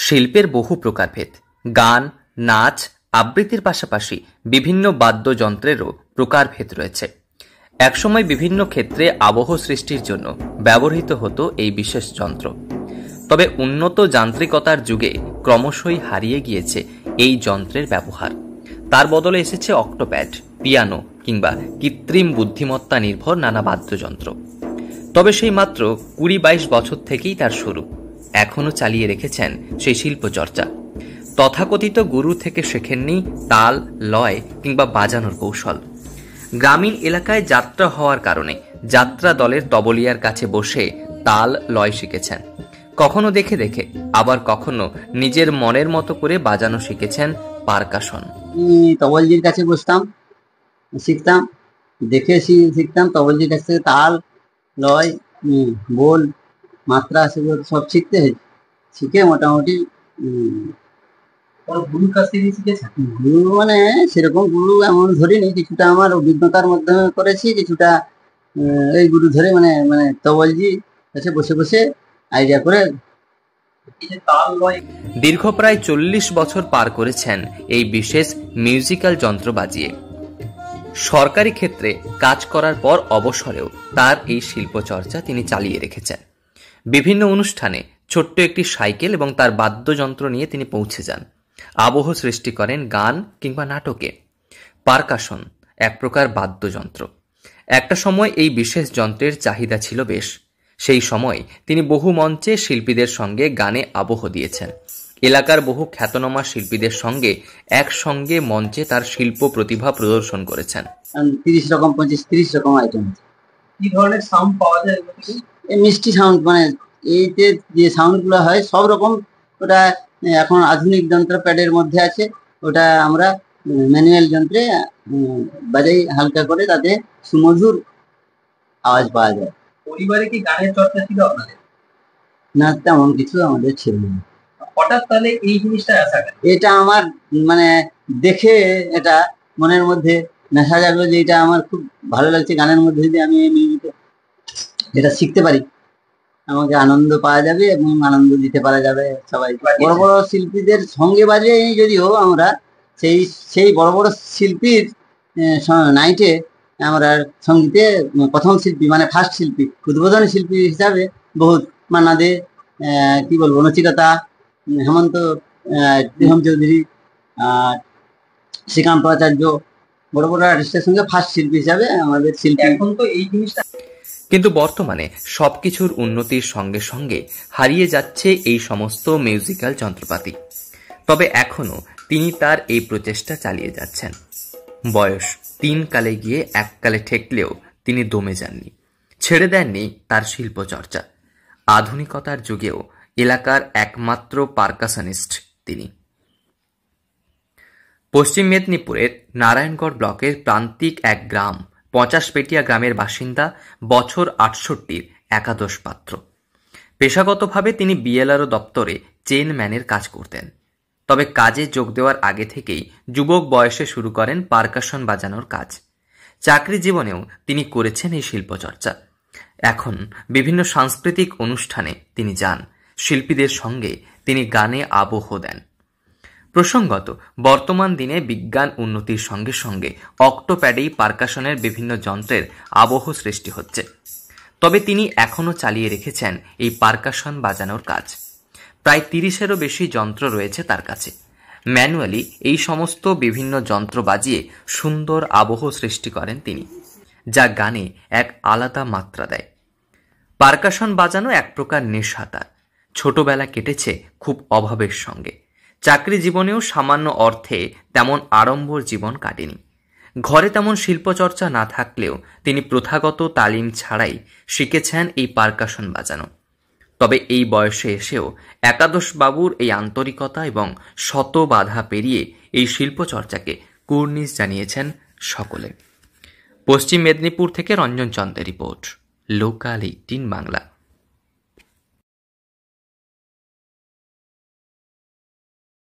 শিল্পের বহু প্রকারভেদ। গান, নাচ, আবৃত্তির পাশাপাশি বিভিন্ন বাদ্যযন্ত্রেরও প্রকারভেদ রয়েছে। একসময় বিভিন্ন ক্ষেত্রে আবহ সৃষ্টির জন্য ব্যবহৃত হতো এই বিশেষ যন্ত্র। তবে উন্নত যান্ত্রিকতার যুগে ক্রমশই হারিয়ে গিয়েছে এই যন্ত্রের ব্যবহার। তার বদলে এসেছে অক্টোপ্যাড, পিয়ানো কিংবা কৃত্রিম বুদ্ধিমত্তা নির্ভর নানা বাদ্যযন্ত্র। তবে সেই মাত্র ২০-২২ বছর থেকেই তার শুরু। এখনও চালিয়ে রেখেছেন সেই শিল্পচর্চা। তথাকথিত গুরু থেকে শেখেননি তাল, লয় কিংবা বাজানোর কৌশল। গ্রামীণ এলাকায় যাত্রা হওয়ার কারণে যাত্রা দলের তবলিয়ার কাছে বসে তাল, লয় শিখেছেন। কখনো দেখে দেখে, আবার কখনো নিজের মনের মতো করে বাজানো শিখেছেন পারকাশন। তবলজির কাছে বসতাম, শিখতাম, দেখে শিখতাম। তবলজির কাছ থেকে তাল, লয়, বোল, মাত্রা সেগুলো সব শিখতে হয়েছে। শিখে মোটামুটি গুরুর কাছ থেকে শিখেছেন। গুরু মানে সেরকম গুরু এমন ধরিনি, কিছুটা আমার অভিজ্ঞতার মাধ্যমে করেছি, কিছুটা এই গুরু ধরে মানে মানে তবলজি কাছে বসে বসে আইডিয়া করে। দীর্ঘ প্রায় ৪০ বছর পার করেছেন এই বিশেষ মিউজিক্যাল যন্ত্র বাজিয়ে। সরকারি ক্ষেত্রে কাজ করার পর অবসরেও তার এই শিল্পচর্চা তিনি চালিয়ে রেখেছেন। বিভিন্ন অনুষ্ঠানে ছোট্ট একটি সাইকেল এবং তার বাদ্যযন্ত্র নিয়ে তিনি পৌঁছে যান। আবহ সৃষ্টি করেন গান কিংবা নাটকে। পারকাশন এক প্রকার বাদ্যযন্ত্র। একটা সময় এই বিশেষ যন্ত্রের চাহিদা ছিল বেশ। সেই সময় তিনি বহু মঞ্চে শিল্পীদের সঙ্গে গানে আবহ দিয়েছেন। এলাকার বহু খ্যাতনামা শিল্পীদের সঙ্গে একসঙ্গে মঞ্চে তার শিল্প প্রতিভা প্রদর্শন করেছেন। 30 রকম 25-30 রকম আইটেম। কি ধরনের সাউন্ড পাওয়া যায়? মিষ্টি সাউন্ড, মানে এইতে যে সাউন্ড গুলো হয় সব রকম। ওটা এখন আধুনিক যন্ত্র প্যাডের মধ্যে আছে, ওটা আমরা ম্যানুয়াল যন্ত্রে বাজাই হালকা করে, তাতে সুমধুর আওয়াজ পাওয়া যায়। পরিবারে কি গানের চর্চা ছিল আপনাদের? না, তেমন কিছু আমাদের ছিল না। হঠাৎ তাহলে এই জিনিসটা আসা গেল? এটা আমার মানে দেখে এটা মনের মধ্যে নেশা জাগলো যে এটা আমার খুব ভালো লাগছে। গানের মধ্যে যদি আমি এটা শিখতে পারি, আমাকে আনন্দ পাওয়া যাবে এবং আনন্দ দিতে পারা যাবে সবাই। বড় বড় শিল্পীদের সঙ্গে বাজিয়ে যদিও আমরা সেই বড় বড় শিল্পীর নাইটে আমরা সঙ্গীতে প্রথম শিল্পী, মানে ফার্স্ট শিল্পী, উদ্বোধনী শিল্পী হিসাবে বহুত মান্না দে, কি বলবো, নচিকেতা, হেমন্ত, ত্রিহম চৌধুরী, শ্রীকান্ত আচার্য, বড় বড় আর্টিস্টের সঙ্গে ফার্স্ট শিল্পী হিসাবে আমাদের শিল্পী। এখন তো এই জিনিসটা, কিন্তু বর্তমানে সবকিছুর উন্নতির সঙ্গে সঙ্গে হারিয়ে যাচ্ছে এই সমস্ত মিউজিক্যাল যন্ত্রপাতি। তবে এখনো তিনি তার এই প্রচেষ্টা চালিয়ে যাচ্ছেন। বয়স ৩ কালে গিয়ে ১ কালে ঠেকলেও তিনি দমে যাননি, ছেড়ে দেননি তার শিল্পচর্চা। আধুনিকতার যুগেও এলাকার একমাত্র পারকাশনিস্ট তিনি। পশ্চিম মেদিনীপুরের নারায়ণগড় ব্লকের প্রান্তিক এক গ্রাম ৫০ পেটিয়া গ্রামের বাসিন্দা, বছর ৬৮-র একাদশ পাত্র। পেশাগতভাবে তিনি বিএলআরও দপ্তরে চেনম্যানের কাজ করতেন। তবে কাজে যোগ দেওয়ার আগে থেকেই যুবক বয়সে শুরু করেন পারকাশন বাজানোর কাজ। চাকরি জীবনেও তিনি করেছেন এই শিল্পচর্চা। এখন বিভিন্ন সাংস্কৃতিক অনুষ্ঠানে তিনি যান, শিল্পীদের সঙ্গে তিনি গানে আবহ দেন। প্রসঙ্গত, বর্তমান দিনে বিজ্ঞান উন্নতির সঙ্গে সঙ্গে অক্টোপ্যাডেই পারকাশনের বিভিন্ন যন্ত্রের আবহ সৃষ্টি হচ্ছে। তবে তিনি এখনও চালিয়ে রেখেছেন এই পারকাশন বাজানোর কাজ। প্রায় ৩০-এরও বেশি যন্ত্র রয়েছে তার কাছে। ম্যানুয়ালি এই সমস্ত বিভিন্ন যন্ত্র বাজিয়ে সুন্দর আবহ সৃষ্টি করেন তিনি, যা গানে এক আলাদা মাত্রা দেয়। পারকাশন বাজানো এক প্রকার নেশা তার। ছোটবেলা কেটেছে খুব অভাবের সঙ্গে। চাকরি জীবনেও সামান্য অর্থে তেমন আড়ম্বর জীবন কাটেনি। ঘরে তেমন শিল্পচর্চা না থাকলেও তিনি প্রথাগত তালিম ছাড়াই শিখেছেন এই পারকাশন বাজানো। তবে এই বয়সে এসেও একাদশ বাবুর এই আন্তরিকতা এবং শত বাধা পেরিয়ে এই শিল্পচর্চাকে কুর্নিশ জানিয়েছেন সকলে। পশ্চিম মেদিনীপুর থেকে রঞ্জন চন্দ্রের রিপোর্ট, লোকাল 18 বাংলা।